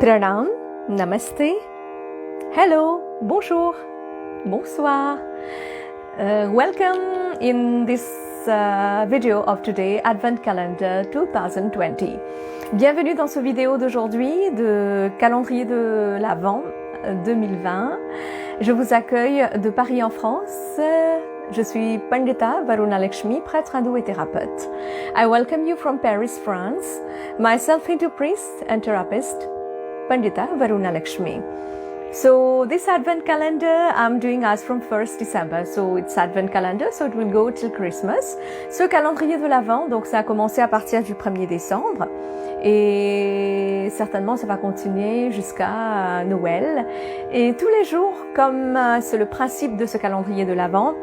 Pranam, Namaste, hello, bonjour, bonsoir. Welcome in this video of today, Advent Calendar 2020. Bienvenue dans ce vidéo d'aujourd'hui de calendrier de l'Avent 2020. Je vous accueille de Paris en France. Je suis Pandita Varuna Lakshmi, prêtre hindou et thérapeute. I welcome you from Paris, France. Myself Hindu priest and therapist, Pandita Varuna Lakshmi. So this Advent calendar I'm doing as from 1st December. So it's Advent calendar, so it will go till Christmas. Ce calendrier de l'Avent, donc ça a commencé à partir du 1er décembre. Et certainement ça va continuer jusqu'à Noël. Et tous les jours, comme c'est le principe de ce calendrier de l'Avent,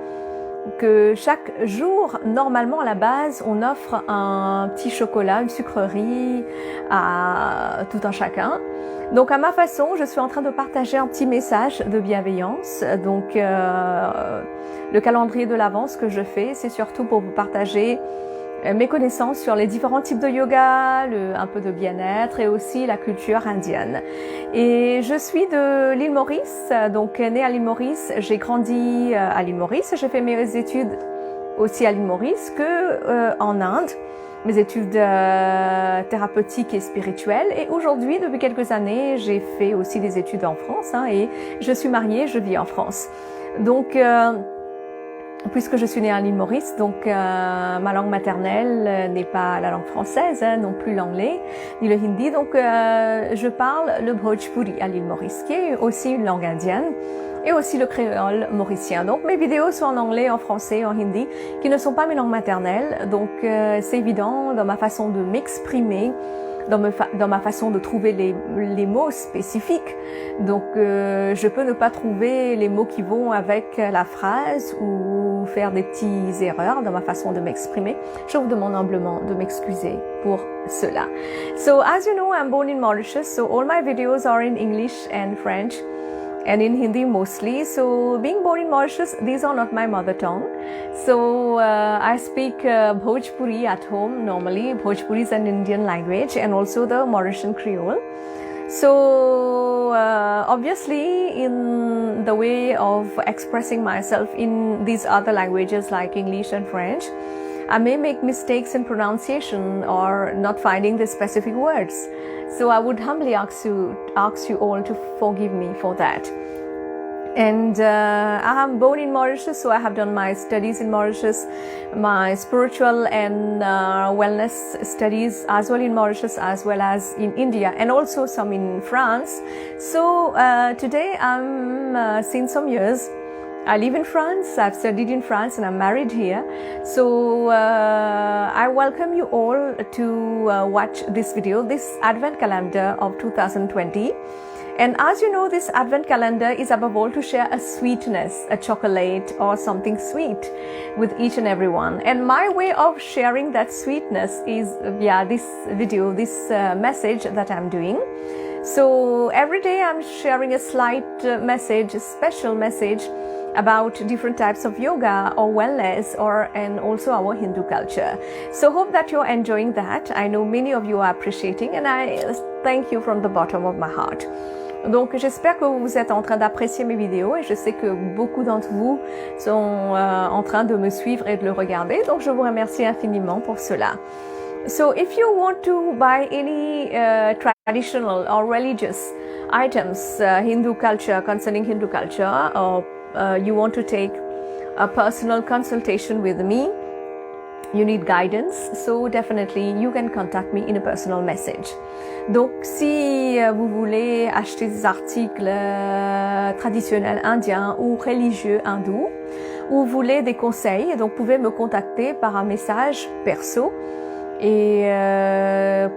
que chaque jour, normalement à la base, on offre un petit chocolat, une sucrerie à tout un chacun. Donc à ma façon, je suis en train de partager un petit message de bienveillance. Donc le calendrier de l'Avent, ce que je fais, c'est surtout pour vous partager mes connaissances sur les différents types de yoga, un peu de bien-être et aussi la culture indienne. Et je suis de l'île Maurice, donc née à l'île Maurice, j'ai grandi à l'île Maurice, j'ai fait mes études aussi à l'île Maurice en Inde, mes études thérapeutiques et spirituelles. Et aujourd'hui, depuis quelques années, j'ai fait aussi des études en France et je suis mariée, je vis en France. Donc puisque je suis née à l'île Maurice, donc ma langue maternelle n'est pas la langue française, non plus l'anglais, ni le hindi. Donc je parle le Bhojpuri à l'île Maurice, qui est aussi une langue indienne, et aussi le créole mauricien. Donc mes vidéos sont en anglais, en français, en hindi, qui ne sont pas mes langues maternelles. Donc c'est évident dans ma façon de m'exprimer, dans ma façon de trouver les mots spécifiques. Donc je peux ne pas trouver les mots qui vont avec la phrase ou faire des petites erreurs dans ma façon de m'exprimer. Je vous demande humblement de m'excuser pour cela. So as you know, I'm born in Mauritius, so all my videos are in English and French and in Hindi mostly. So being born in Mauritius, these are not my mother tongue. So I speak Bhojpuri at home normally. Bhojpuri is an Indian language and also the Mauritian Creole. So obviously in the way of expressing myself in these other languages like English and French, I may make mistakes in pronunciation or not finding the specific words. So I would humbly ask you all to forgive me for that. And I am born in Mauritius, so I have done my studies in Mauritius, my spiritual and wellness studies as well in Mauritius as well as in India, and also some in France. So today I'm since some years I live in France, I've studied in France and I'm married here. So I welcome you all to watch this video, this Advent calendar of 2020. And as you know, this Advent calendar is above all to share a sweetness, a chocolate or something sweet with each and every one. And my way of sharing that sweetness is via this video, this message that I'm doing. So every day I'm sharing a slight message, a special message about different types of yoga or wellness and also our Hindu culture. So hope that you're enjoying that. I know many of you are appreciating and I thank you from the bottom of my heart. Donc j'espère que vous êtes en train d'apprécier mes vidéos et je sais que beaucoup d'entre vous sont en train de me suivre et de le regarder. Donc je vous remercie infiniment pour cela. So if you want to buy any traditional or religious items, Hindu culture, concerning Hindu culture, or you want to take a personal consultation with me, you need guidance, so definitely you can contact me in a personal message. Donc si vous voulez acheter des articles traditionnels indiens ou religieux hindous, ou vous voulez des conseils, donc vous pouvez me contacter par un message perso et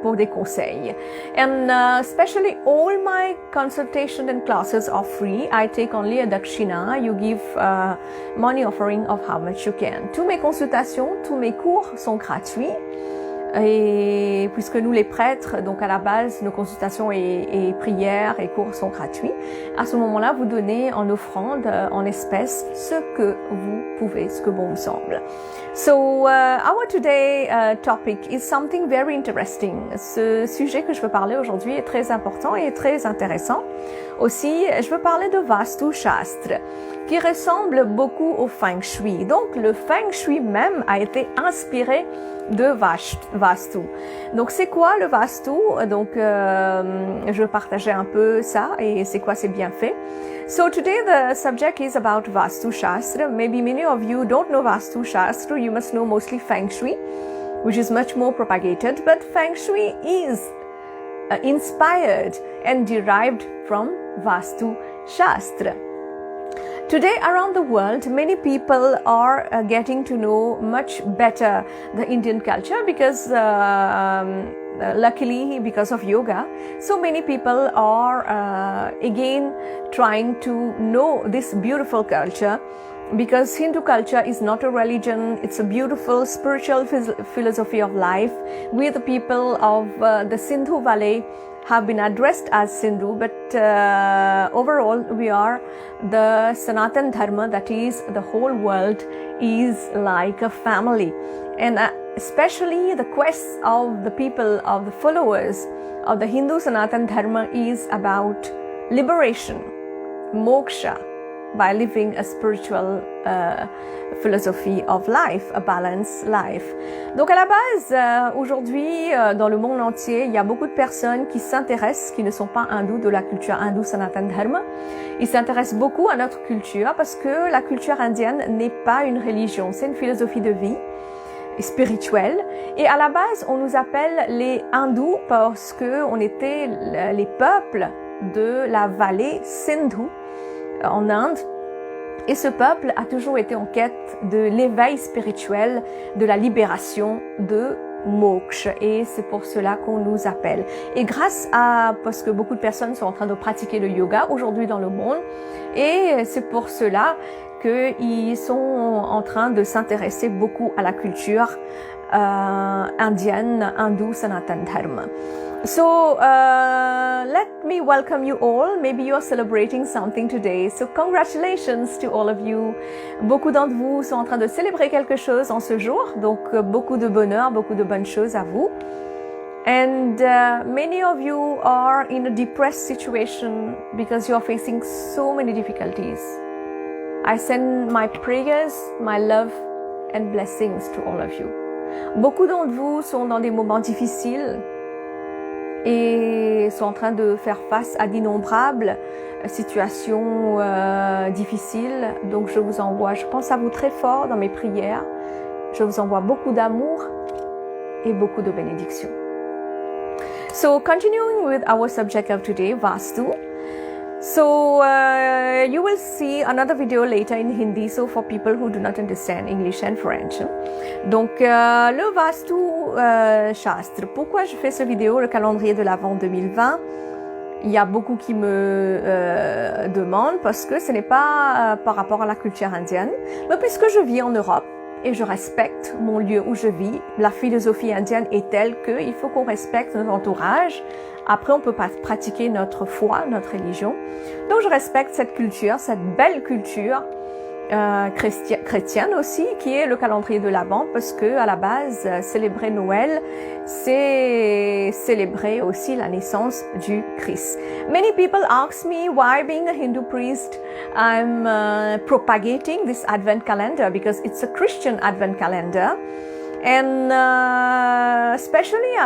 pour des conseils. And especially all my consultation and classes are free. I take only a dakshina. You give money offering of how much you can. Tous mes consultations, tous mes cours sont gratuits. Et puisque nous les prêtres, donc à la base, nos consultations et prières et cours sont gratuits, à ce moment-là, vous donnez en offrande, en espèces, ce que vous pouvez, ce que bon vous semble. So, our today topic is something very interesting. Ce sujet que je veux parler aujourd'hui est très important et très intéressant. Aussi, je veux parler de Vastu Shastra, qui ressemble beaucoup au Feng Shui. Donc, le Feng Shui même a été inspiré de Vastu. Donc, c'est quoi le Vastu? Donc, je veux partager un peu ça et c'est quoi ces bienfaits. So, today the subject is about Vastu Shastra. Maybe many of you don't know Vastu Shastra. You must know mostly Feng Shui, which is much more propagated. But Feng Shui is inspired and derived from Vastu Shastra. Today around the world, many people are getting to know much better the Indian culture because luckily because of yoga, so many people are again trying to know this beautiful culture, because Hindu culture is not a religion, it's a beautiful spiritual philosophy of life. We the people of the Sindhu Valley have been addressed as Sindhu, but overall we are the Sanatan Dharma, that is the whole world is like a family. And especially the quest of the people, of the followers of the Hindu Sanatan Dharma is about liberation, moksha, by living a spiritual philosophy of life, a balanced life. Donc à la base, aujourd'hui, dans le monde entier, il y a beaucoup de personnes qui s'intéressent, qui ne sont pas hindous, de la culture hindoue Sanatan Dharma. Ils s'intéressent beaucoup à notre culture parce que la culture indienne n'est pas une religion, c'est une philosophie de vie spirituelle. Et à la base, on nous appelle les hindous parce que on était les peuples de la vallée Sindhu en Inde, et ce peuple a toujours été en quête de l'éveil spirituel, de la libération, de moksha, et c'est pour cela qu'on nous appelle. Et grâce à, parce que beaucoup de personnes sont en train de pratiquer le yoga aujourd'hui dans le monde, et c'est pour cela qu'ils sont en train de s'intéresser beaucoup à la culture indienne, hindoue, Sanatan Dharma. So, let me welcome you all. Maybe you are celebrating something today. So, congratulations to all of you. Beaucoup d'entre vous sont en train de célébrer quelque chose en ce jour. Donc, beaucoup de bonheur, beaucoup de bonnes choses à vous. And many of you are in a depressed situation because you are facing so many difficulties. I send my prayers, my love and blessings to all of you. Beaucoup d'entre vous sont dans des moments difficiles et sont en train de faire face à d'innombrables situations difficiles. Donc je vous envoie, je pense à vous très fort dans mes prières. Je vous envoie beaucoup d'amour et beaucoup de bénédictions. So continuing with our subject of today, Vastu. So you will see another video later in Hindi, so for people who do not understand English and French. Donc le Vastu Shastra. Pourquoi je fais cette vidéo, le calendrier de l'Avent 2020? Il y a beaucoup qui me demandent, parce que ce n'est pas par rapport à la culture indienne, mais puisque je vis en Europe et je respecte mon lieu où je vis, la philosophie indienne est telle qu'il faut qu'on respecte notre entourage. Après, on peut pas pratiquer notre foi, notre religion. Donc, je respecte cette culture, cette belle culture chrétienne aussi, qui est le calendrier de l'Avent, parce que à la base, célébrer Noël, c'est célébrer aussi la naissance du Christ. Many people ask me why, being a Hindu priest, I'm propagating this Advent calendar, because it's a Christian Advent calendar. And especially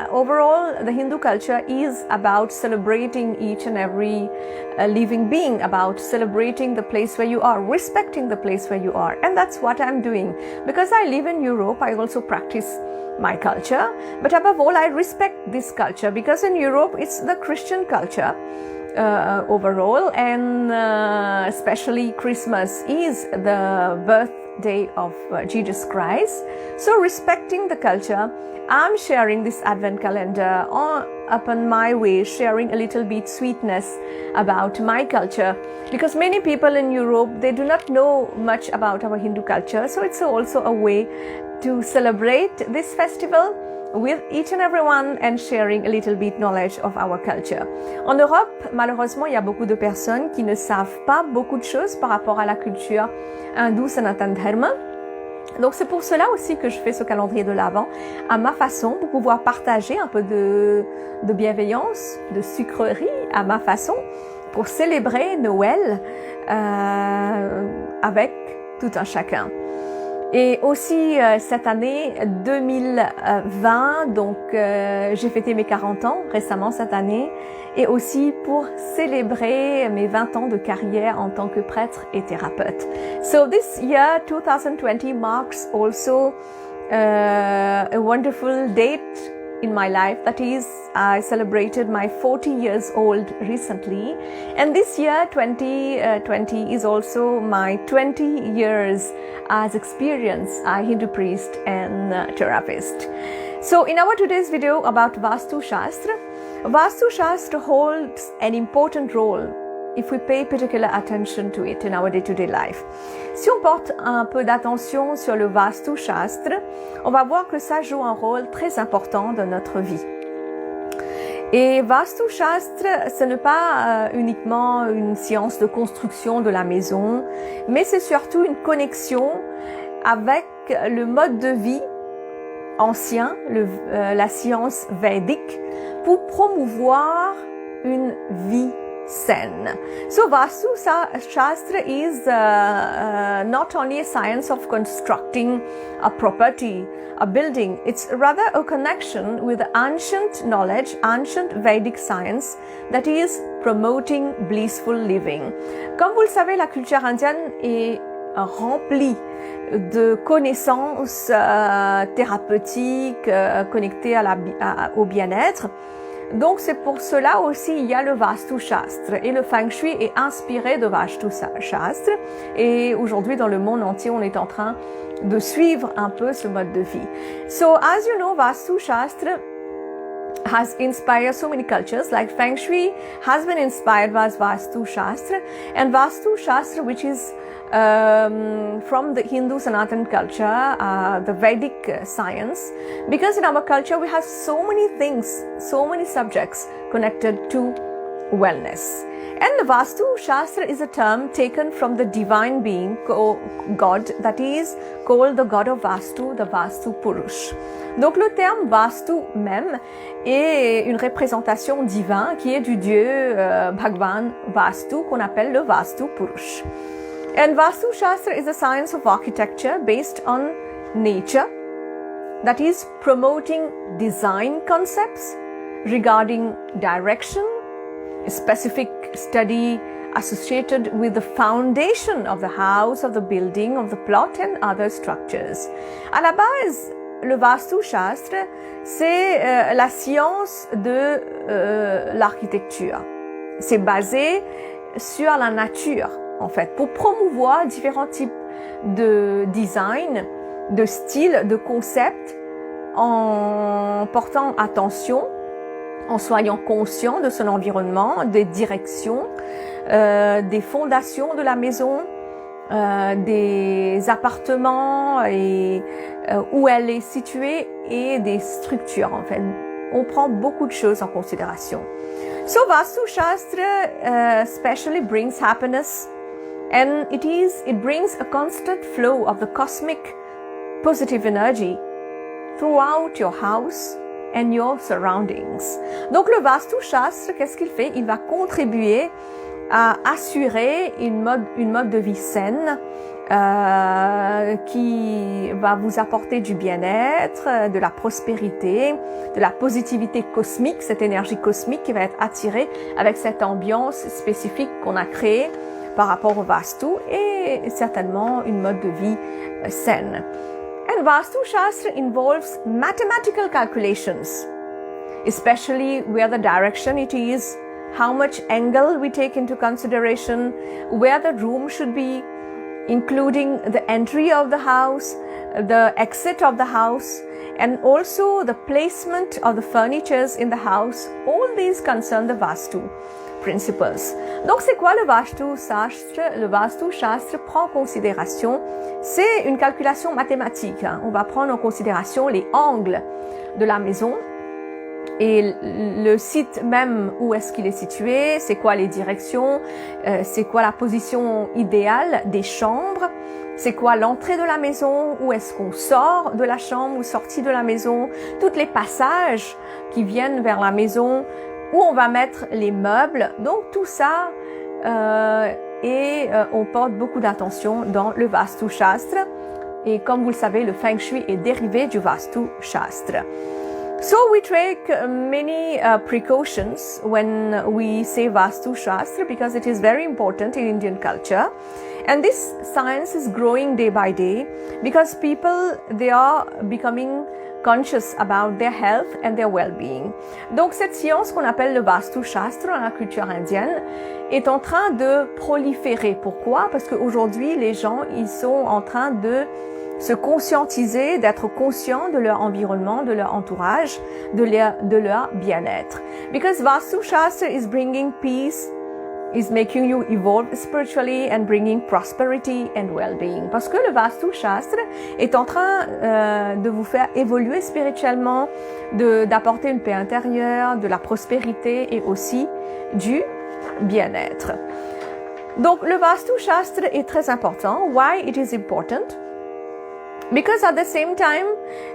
overall, the Hindu culture is about celebrating each and every living being, about celebrating the place where you are, respecting the place where you are. And that's what I'm doing. Because I live in Europe, I also practice my culture. But above all, I respect this culture, because in Europe, it's the Christian culture overall. And especially Christmas is the birthday of Jesus Christ. So respecting the culture, I'm sharing this Advent calendar upon my way, sharing a little bit sweetness about my culture, because many people in Europe, they do not know much about our Hindu culture. So it's also a way to celebrate this festival with each and everyone and sharing a little bit knowledge of our culture. En Europe, malheureusement, il y a beaucoup de personnes qui ne savent pas beaucoup de choses par rapport à la culture hindoue Sanatana Dharma. Donc c'est pour cela aussi que je fais ce calendrier de l'Avent à ma façon, pour pouvoir partager un peu de bienveillance, de sucrerie à ma façon, pour célébrer Noël avec tout un chacun. Et aussi cette année 2020, donc j'ai fêté mes 40 ans récemment cette année, et aussi pour célébrer mes 20 ans de carrière en tant que prêtre et thérapeute. So this year 2020 marks also a wonderful date in my life. That is, I celebrated my 40 years old recently, and this year 2020 is also my 20 years as experienced Hindu priest and therapist. So in our today's video about Vastu Shastra holds an important role if we pay particular attention to it in our day-to-day life. Si on porte un peu d'attention sur le Vastu Shastra, on va voir que ça joue un rôle très important dans notre vie. Et Vastu Shastra, ce n'est pas uniquement une science de construction de la maison, mais c'est surtout une connexion avec le mode de vie ancien, la science védique, pour promouvoir une vie saine. So Vastu Shastra is not only a science of constructing a property, a building. It's rather a connection with the ancient knowledge, ancient Vedic science that is promoting blissful living. Comme vous le savez, la culture indienne est remplie de connaissances thérapeutiques connectées au bien-être. Donc c'est pour cela aussi il y a le Vastu Shastra, et le Feng Shui est inspiré de Vastu Shastra, et aujourd'hui dans le monde entier on est en train de suivre un peu ce mode de vie. So as you know, Vastu Shastra has inspired so many cultures, like Feng Shui has been inspired by Vastu Shastra, and Vastu Shastra, which is from the Hindu Sanatana culture, the Vedic science, because in our culture we have so many things, so many subjects connected to wellness. And the Vastu Shastra is a term taken from the divine being, God, that is called the God of Vastu, the Vastu Purush. Donc le terme Vastu même est une représentation divine qui est du dieu Bhagwan Vastu, qu'on appelle le Vastu Purush. And Vastu Shastra is a science of architecture based on nature, that is promoting design concepts regarding direction, a specific study associated with the foundation of the house, of the building, of the plot and other structures. À la base, le Vastu Shastra, c'est la science de l'architecture. C'est basé sur la nature, en fait, pour promouvoir différents types de design, de styles, de concepts, en portant attention, en soyant conscient de son environnement, des directions, des fondations de la maison, des appartements et où elle est située, et des structures, en fait. On prend beaucoup de choses en considération. So Vastu Shastra especially brings happiness, and it brings a constant flow of the cosmic positive energy throughout your house and your surroundings. Donc le Vastu Shastra, qu'est-ce qu'il fait? Il va contribuer à assurer une mode de vie saine qui va vous apporter du bien-être, de la prospérité, de la positivité cosmique, cette énergie cosmique qui va être attirée avec cette ambiance spécifique qu'on a créée par rapport au Vastu, et certainement une mode de vie saine. And Vastu Shastra involves mathematical calculations, especially where the direction it is, how much angle we take into consideration, where the room should be, including the entry of the house, the exit of the house, and also the placement of the furnitures in the house. All these concern the Vastu. principles. Donc c'est quoi le Vastu Shastra? Le Vastu Shastra prend en considération, c'est une calculation mathématique. On va prendre en considération les angles de la maison et le site même où est-ce qu'il est situé, c'est quoi les directions, c'est quoi la position idéale des chambres, c'est quoi l'entrée de la maison, où est-ce qu'on sort de la chambre ou sortie de la maison, tous les passages qui viennent vers la maison, où on va mettre les meubles. Donc tout ça, on porte beaucoup d'attention dans le Vastu Shastra. Et comme vous le savez, le Feng Shui est dérivé du Vastu Shastra. So we take many precautions when we say Vastu Shastra because it is very important in Indian culture. And this science is growing day by day because people, they are becoming conscious about their health and their well-being. Donc cette science qu'on appelle le Vastu Shastra dans la culture indienne est en train de proliférer. Pourquoi? Parce qu'aujourd'hui, les gens, ils sont en train de se conscientiser, d'être conscients de leur environnement, de leur entourage, de leur bien-être. Because Vastu Shastra is bringing peace, is making you evolve spiritually and bringing prosperity and well-being. Parce que le Vastu Shastra est en train de vous faire évoluer spirituellement, d'apporter une paix intérieure, de la prospérité et aussi du bien-être. Donc le Vastu Shastra est très important. Why it is important? Because at the same time,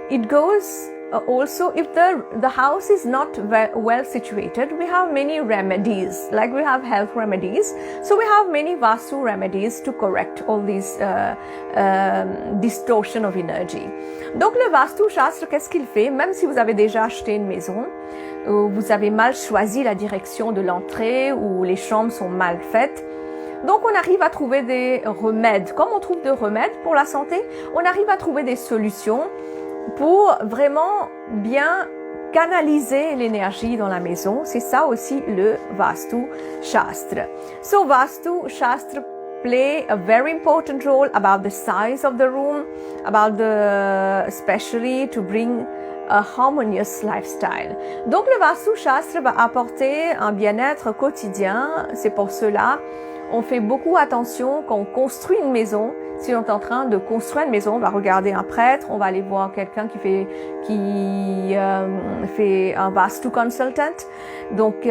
it goes also if the house is not well situated, we have many remedies, like we have health remedies. So we have many Vastu remedies to correct all these distortion of energy. Donc le Vastu Shastra, qu'est-ce qu'il fait? Même si vous avez déjà acheté une maison, vous avez mal choisi la direction de l'entrée ou les chambres sont mal faites, donc on arrive à trouver des remèdes. Comme on trouve des remèdes pour la santé, on arrive à trouver des solutions pour vraiment bien canaliser l'énergie dans la maison. C'est ça aussi le Vastu Shastra. So Vastu Shastra play a very important role about the size of the room, especially to bring a harmonious lifestyle. Donc le Vastu Shastra va apporter un bien-être quotidien. C'est pour cela on fait beaucoup attention quand on construit une maison. Si on est en train de construire une maison, on va regarder un prêtre, on va aller voir quelqu'un qui fait un Vastu consultant, donc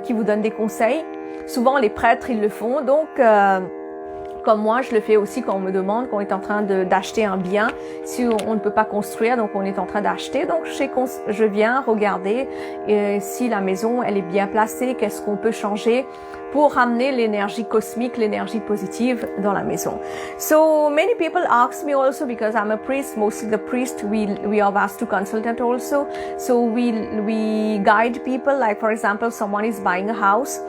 qui vous donne des conseils. Souvent les prêtres ils le font, donc comme moi, je le fais aussi quand on me demande qu'on est en train d'acheter un bien. Si on ne peut pas construire, donc on est en train d'acheter. Donc je viens regarder si la maison elle est bien placée, qu'est-ce qu'on peut changer pour ramener l'énergie cosmique, l'énergie positive dans la maison. So many people ask me also because I'm a priest. Mostly the priest we are Vastu consultant also. So we guide people. Like for example, someone is buying a house.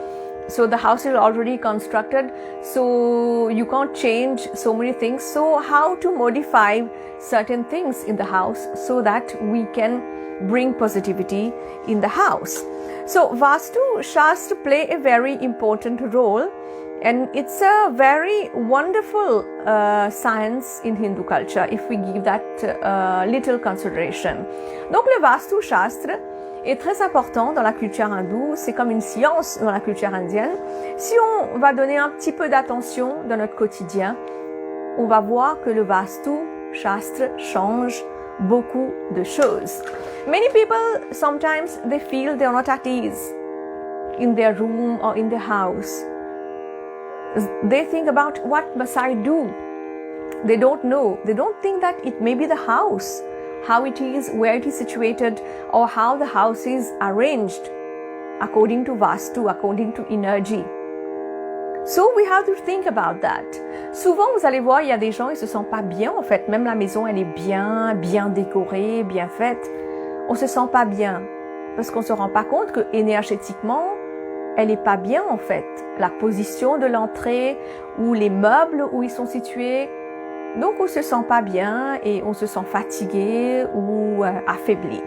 So the house is already constructed, so you can't change so many things. So how to modify certain things in the house so that we can bring positivity in the house. So Vastu Shastra play a very important role, and it's a very wonderful science in Hindu culture if we give that little consideration. Donc le Vastu Shastra est très important dans la culture hindoue, c'est comme une science dans la culture indienne. Si on va donner un petit peu d'attention dans notre quotidien, on va voir que le Vastu Shastra change beaucoup de choses. Many people, sometimes they feel they are not at ease in their room or in their house. They think about what must I do? They don't know. They don't think that it may be the house, how it is, where it is situated, or how the house is arranged according to Vastu, according to energy. So we have to think about that. Souvent, vous allez voir, il y a des gens, ils se sentent pas bien en fait. Même la maison, elle est bien décorée, bien faite. On se sent pas bien parce qu'on se rend pas compte que énergétiquement, elle est pas bien en fait. La position de l'entrée ou les meubles où ils sont situés. Donc, on se sent pas bien et on se sent fatigué ou affaibli.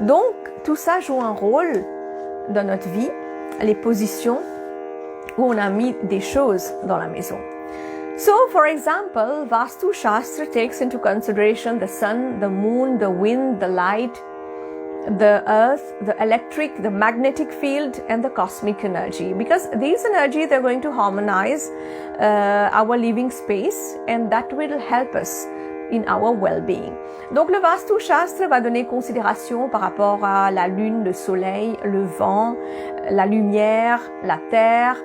Donc, tout ça joue un rôle dans notre vie, les positions où on a mis des choses dans la maison. So, for example, Vastu Shastra takes into consideration the sun, the moon, the wind, the light, the earth, the electric, the magnetic field, and the cosmic energy. Because these energies, they're going to harmonize our living space, and that will help us in our well-being. Donc le Vastu Shastra va donner considération par rapport à la lune, le soleil, le vent, la lumière, la terre,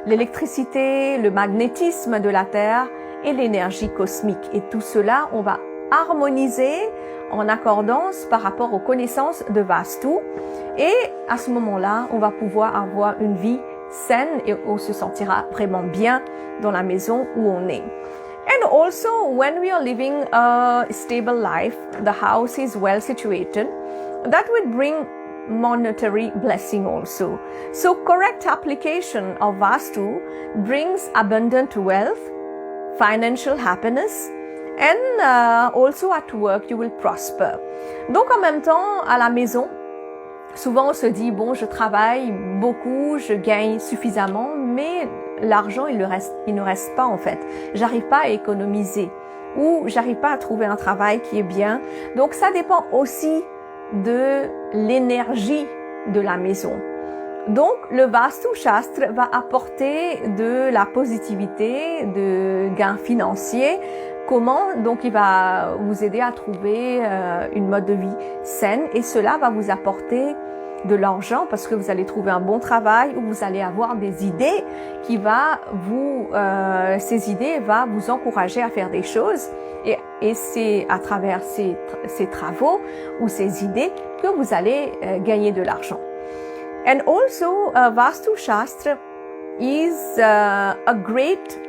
l'électricité, le magnétisme de la terre et l'énergie cosmique. Et tout cela, on va harmoniser en accordance par rapport aux connaissances de Vastu. Et à ce moment-là, on va pouvoir avoir une vie saine et on se sentira vraiment bien dans la maison où on est. And also, when we are living a stable life, the house is well situated, that will bring monetary blessing also. So correct application of Vastu brings abundant wealth, financial happiness, and also at work you will prosper. Donc en même temps, à la maison, souvent on se dit, bon, je travaille beaucoup, je gagne suffisamment, mais l'argent, il ne reste pas en fait. J'arrive pas à économiser ou j'arrive pas à trouver un travail qui est bien. Donc ça dépend aussi de l'énergie de la maison. Donc le Vastu Shastra va apporter de la positivité, de gains financiers. Comment? Donc il va vous aider à trouver une mode de vie saine et cela va vous apporter de l'argent parce que vous allez trouver un bon travail ou vous allez avoir des idées qui ces idées vont vous encourager à faire des choses et c'est à travers ces travaux ou ces idées que vous allez gagner de l'argent. And also Vastu Shastra is a great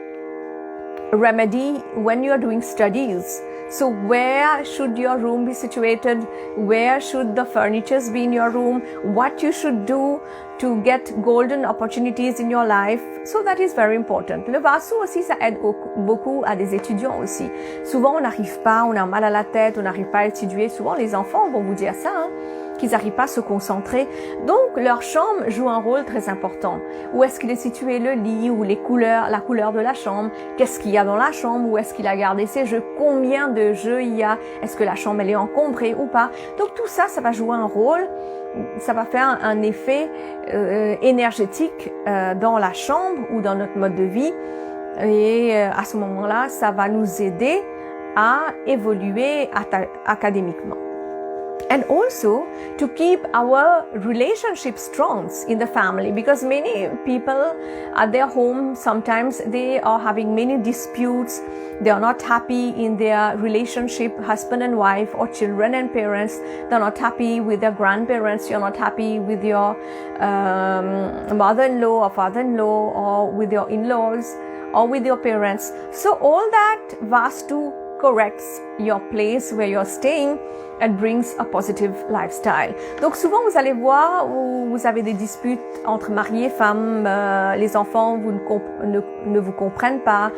remedy when you are doing studies. So where should your room be situated? Where should the furniture be in your room? What you should do to get golden opportunities in your life? So that is very important. Le Vastu aussi, ça aide beaucoup à des étudiants aussi. Souvent, on n'arrive pas, on a mal à la tête, on n'arrive pas à étudier. Souvent, les enfants vont vous dire ça, qu'ils n'arrivent pas à se concentrer. Donc, leur chambre joue un rôle très important. Où est-ce qu'il est situé le lit ou les couleurs, la couleur de la chambre? Qu'est-ce qu'il y a dans la chambre? Où est-ce qu'il a gardé ses jeux? Combien de jeux il y a? Est-ce que la chambre, elle est encombrée ou pas? Donc, tout ça, ça va jouer un rôle. Ça va faire un effet énergétique dans la chambre ou dans notre mode de vie. Et à ce moment-là, ça va nous aider à évoluer académiquement. And also to keep our relationship strong in the family, because many people at their home, sometimes they are having many disputes, they are not happy in their relationship, husband and wife or children and parents, they're not happy with their grandparents, you're not happy with your mother-in-law or father-in-law or with your in-laws or with your parents. So all that Vastu corrects your place where you're staying and brings a positive lifestyle. Donc souvent vous allez voir où vous avez des disputes entre mari et femme, les enfants ne vous comprennent pas,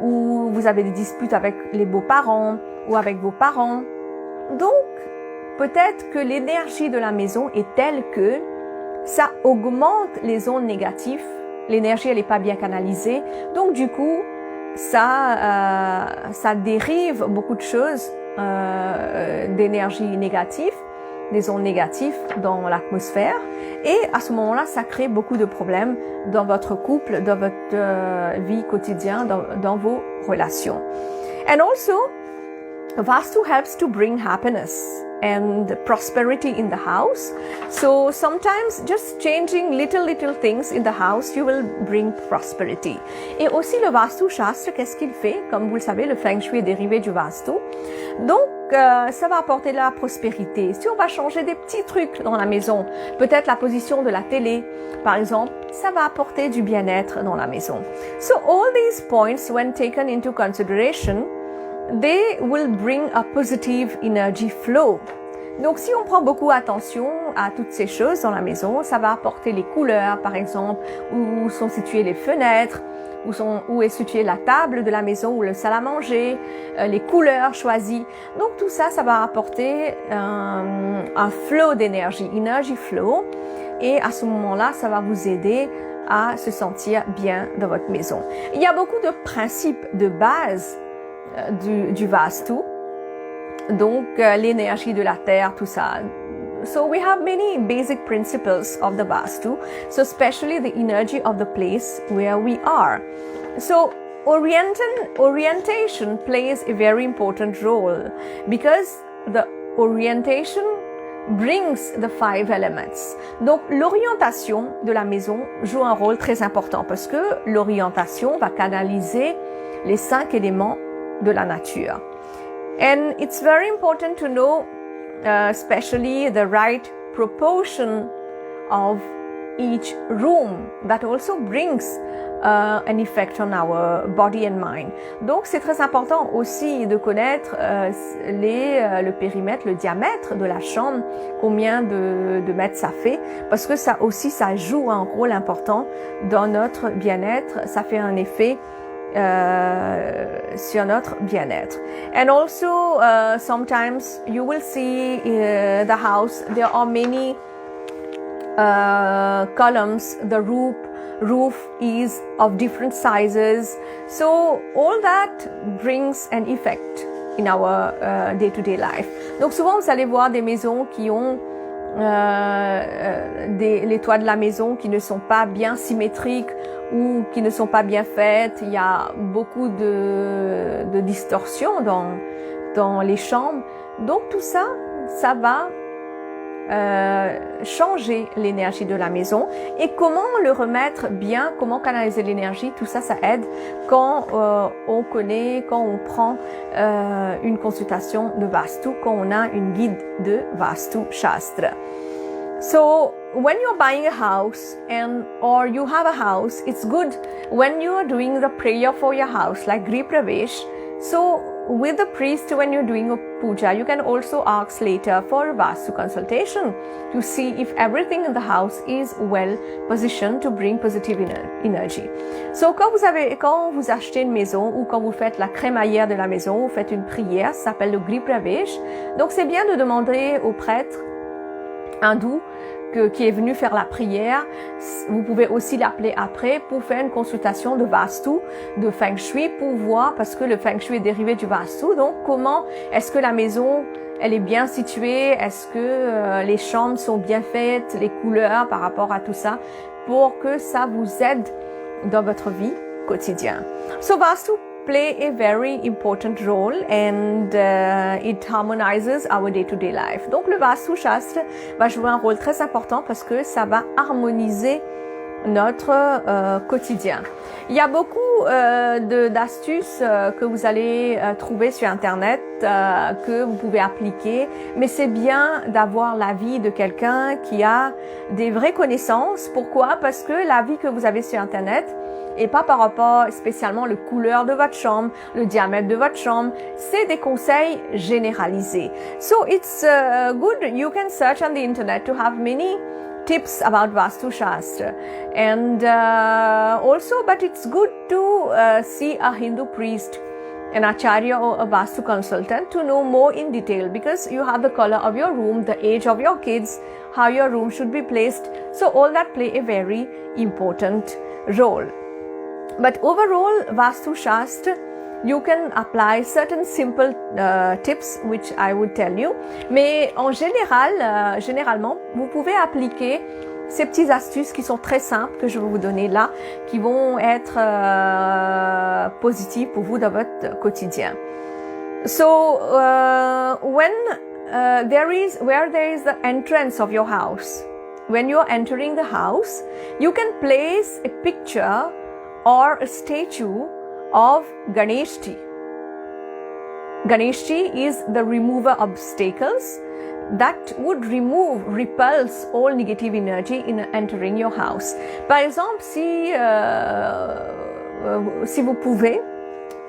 ou vous avez des disputes avec les beaux-parents ou avec vos parents. Donc peut-être que l'énergie de la maison est telle que ça augmente les ondes négatives, l'énergie elle n'est pas bien canalisée, donc du coup ça dérive beaucoup de choses d'énergie négative, des ondes négatives dans l'atmosphère et à ce moment-là, ça crée beaucoup de problèmes dans votre couple, dans votre vie quotidienne, dans vos relations. And also, Vastu helps to bring happiness and prosperity in the house. So sometimes just changing little things in the house, you will bring prosperity. Et aussi le Vastu Shastra, qu'est-ce qu'il fait? Comme vous le savez, le Feng Shui est dérivé du Vastu. Donc, ça va apporter de la prospérité. Si on va changer des petits trucs dans la maison, peut-être la position de la télé, par exemple, ça va apporter du bien-être dans la maison. So all these points, when taken into consideration, they will bring a positive energy flow. Donc, si on prend beaucoup attention à toutes ces choses dans la maison, ça va apporter les couleurs, par exemple, où sont situées les fenêtres, où est située la table de la maison ou le salle à manger, les couleurs choisies. Donc, tout ça, ça va apporter un flow d'énergie, energy flow. Et à ce moment-là, ça va vous aider à se sentir bien dans votre maison. Il y a beaucoup de principes de base du Vastu. Donc, l'énergie de la terre, tout ça, So we have many basic principles of the Vastu, so especially the energy of the place where we are. So orientation plays a very important role because the orientation brings the 5 elements. Donc l'orientation de la maison joue un rôle très important parce que l'orientation va canaliser les 5 éléments de la nature. And it's very important to know especially the right proportion of each room that also brings an effect on our body and mind. Donc c'est très important aussi de connaître le périmètre, le diamètre de la chambre, combien de mètres ça fait, parce que ça aussi ça joue un rôle important dans notre bien-être, ça fait un effet sur notre bien-être. And also sometimes you will see the house, there are many columns, the roof is of different sizes, so all that brings an effect in our day-to-day life. Donc souvent vous allez voir des maisons qui ont les toits de la maison qui ne sont pas bien symétriques ou qui ne sont pas bien faites. Il y a beaucoup de distorsions dans les chambres. Donc tout ça, ça va changer l'énergie de la maison. Et comment le remettre bien, comment canaliser l'énergie, tout ça, ça aide quand on connaît, quand on prend une consultation de Vastu, quand on a une guide de Vastu Shastra. So when you're buying a house or you have a house, it's good when you are doing the prayer for your house, like Griha Pravesh. So with the priest, when you're doing a puja, you can also ask later for a Vastu consultation to see if everything in the house is well positioned to bring positive energy. So quand vous achetez une maison ou quand vous faites la crémaillère de la maison, vous faites une prière, ça s'appelle le Griha Pravesh. Donc c'est bien de demander au prêtre hindou qui est venu faire la prière. Vous pouvez aussi l'appeler après pour faire une consultation de Vastu, de Feng Shui, pour voir, parce que le Feng Shui est dérivé du Vastu, donc comment est-ce que la maison elle est bien située, est-ce que les chambres sont bien faites, les couleurs par rapport à tout ça, pour que ça vous aide dans votre vie quotidienne. So Vastu play a very important role and it harmonizes our day-to-day life. Donc le Vastu Shastra va jouer un rôle très important parce que ça va harmoniser notre quotidien. Il y a beaucoup d'astuces que vous allez trouver sur Internet que vous pouvez appliquer, mais c'est bien d'avoir l'avis de quelqu'un qui a des vraies connaissances. Pourquoi? Parce que l'avis que vous avez sur Internet et pas par rapport spécialement la couleur de votre chambre, le diamètre de votre chambre, c'est des conseils généralisés. So it's good, you can search on the internet to have many tips about Vastu Shastra, and also, but it's good to see a Hindu priest, an acharya or a Vastu consultant to know more in detail, because you have the color of your room, the age of your kids, how your room should be placed, so all that play a very important role. But overall, Vastu Shastra, you can apply certain simple tips which I would tell you. Mais en général, généralement, vous pouvez appliquer ces petites astuces qui sont très simples que je vais vous donner là, qui vont être positives pour vous dans votre quotidien. So where there is the entrance of your house, when you are entering the house, you can place a picture or a statue of Ganeshji. Ganeshji is the remover of obstacles that would repulse all negative energy in entering your house. Par exemple, si vous pouvez,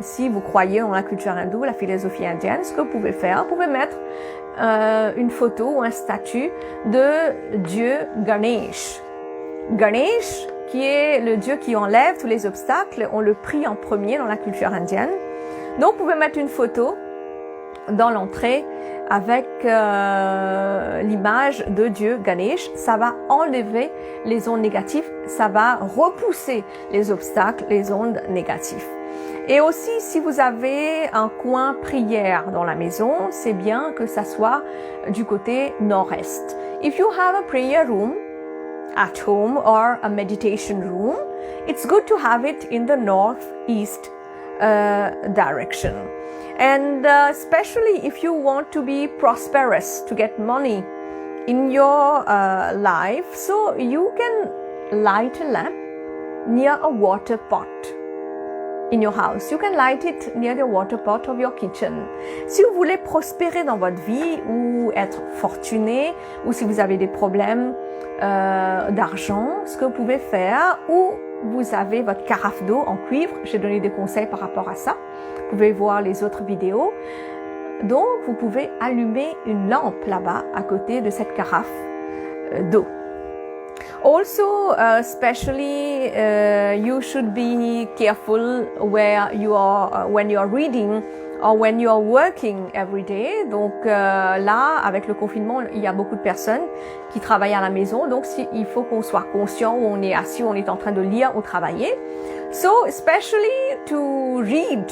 si vous croyez en la culture hindoue, la philosophie indienne, ce que vous pouvez faire, vous pouvez mettre une photo ou un statut de Dieu Ganesh. Ganesh, qui est le Dieu qui enlève tous les obstacles, on le prie en premier dans la culture indienne. Donc vous pouvez mettre une photo dans l'entrée avec l'image de Dieu Ganesh. Ça va enlever les ondes négatives, ça va repousser les obstacles, les ondes négatives. Et aussi, si vous avez un coin prière dans la maison, c'est bien que ça soit du côté nord-est. If you have a prayer room at home or a meditation room, it's good to have it in the northeast direction. And especially if you want to be prosperous, to get money in your life, so you can light a lamp near a water pot in your house. You can light it near the water pot of your kitchen. Si vous voulez prospérer dans votre vie ou être fortuné, ou si vous avez des problèmes d'argent, ce que vous pouvez faire, ou vous avez votre carafe d'eau en cuivre, j'ai donné des conseils par rapport à ça. Vous pouvez voir les autres vidéos. Donc, vous pouvez allumer une lampe là-bas à côté de cette carafe d'eau. Also, especially, you should be careful where you are when you are reading or when you are working every day. Donc là, avec le confinement, il y a beaucoup de personnes qui travaillent à la maison. Donc, il faut qu'on soit conscient où on est assis, où on est en train de lire ou travailler. So, especially to read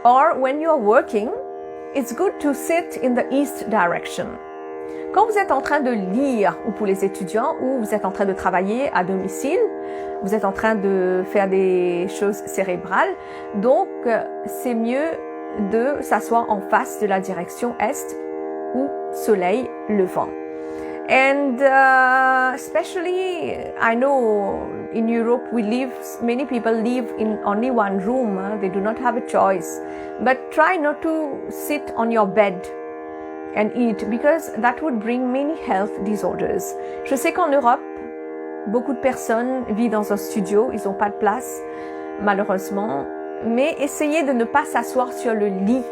or when you are working, it's good to sit in the east direction. Quand vous êtes en train de lire, ou pour les étudiants, ou vous êtes en train de travailler à domicile, vous êtes en train de faire des choses cérébrales, donc c'est mieux de s'asseoir en face de la direction est ou soleil levant. And especially, I know in Europe many people live in only one room, they do not have a choice, but try not to sit on your bed and eat because that would bring many health disorders. Je sais qu'en Europe, beaucoup de personnes vivent dans un studio, ils n'ont pas de place, malheureusement, mais essayez de ne pas s'asseoir sur le lit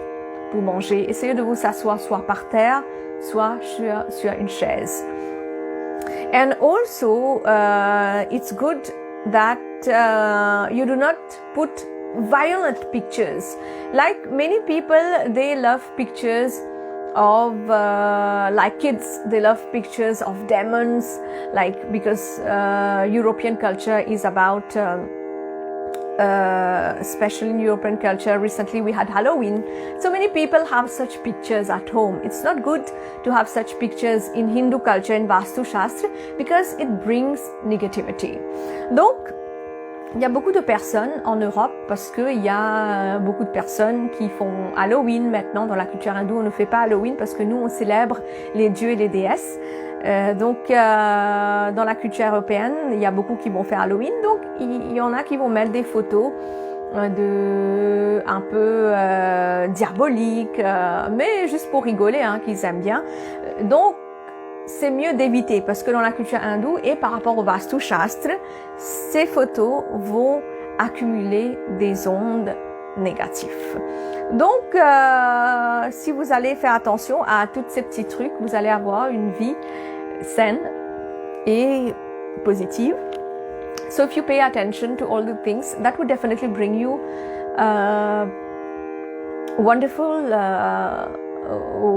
pour manger. Essayez de vous asseoir soit par terre, soit sur une chaise. And also, it's good that you do not put violent pictures. Like many people, they love pictures of like kids, they love pictures of demons, like because European culture is about especially in European culture, recently we had Halloween. So many people have such pictures at home. It's not good to have such pictures in Hindu culture, in Vastu Shastra, because it brings negativity. Donc, il y a beaucoup de personnes en Europe parce qu'il y a beaucoup de personnes qui font Halloween maintenant. Dans la culture hindoue, on ne fait pas Halloween parce que nous, on célèbre les dieux et les déesses. Donc, dans la culture européenne, il y a beaucoup qui vont faire Halloween. Donc, il y en a qui vont mettre des photos un peu diaboliques, mais juste pour rigoler, qu'ils aiment bien. Donc, c'est mieux d'éviter parce que dans la culture hindoue et par rapport au Vastu Shastra, ces photos vont accumuler des ondes négatives. Donc, si vous allez faire attention à tous ces petits trucs, vous allez avoir une vie saine et positive. So if you pay attention to all the things, that would definitely bring you wonderful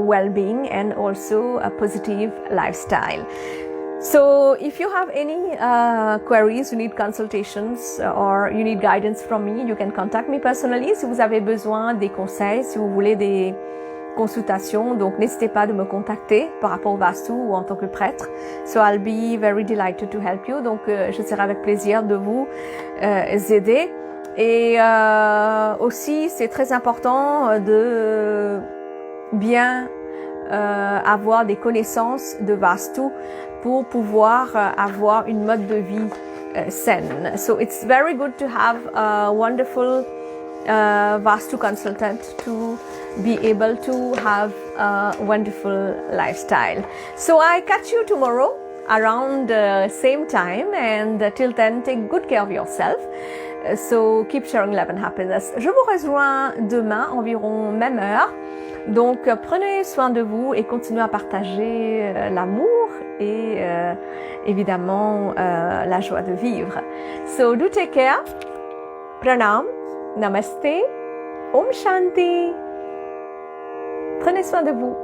well-being and also a positive lifestyle. So if you have any queries, you need consultations or you need guidance from me, you can contact me personally. Si vous avez besoin des conseils, si vous voulez des consultations, donc n'hésitez pas de me contacter par rapport au Vastu ou en tant que prêtre. So I'll be very delighted to help you. Donc je serai avec plaisir de vous aider. Et aussi, c'est très important de bien avoir des connaissances de Vastu pour pouvoir avoir une mode de vie saine. So it's very good to have a wonderful Vastu consultant to be able to have a wonderful lifestyle. So I catch you tomorrow around same time, and till then, take good care of yourself. So keep sharing love and happiness. Je vous rejoins demain environ même heure. Donc prenez soin de vous et continuez à partager l'amour et évidemment la joie de vivre. So do take care. Pranam, namaste, Om Shanti. Prenez soin de vous.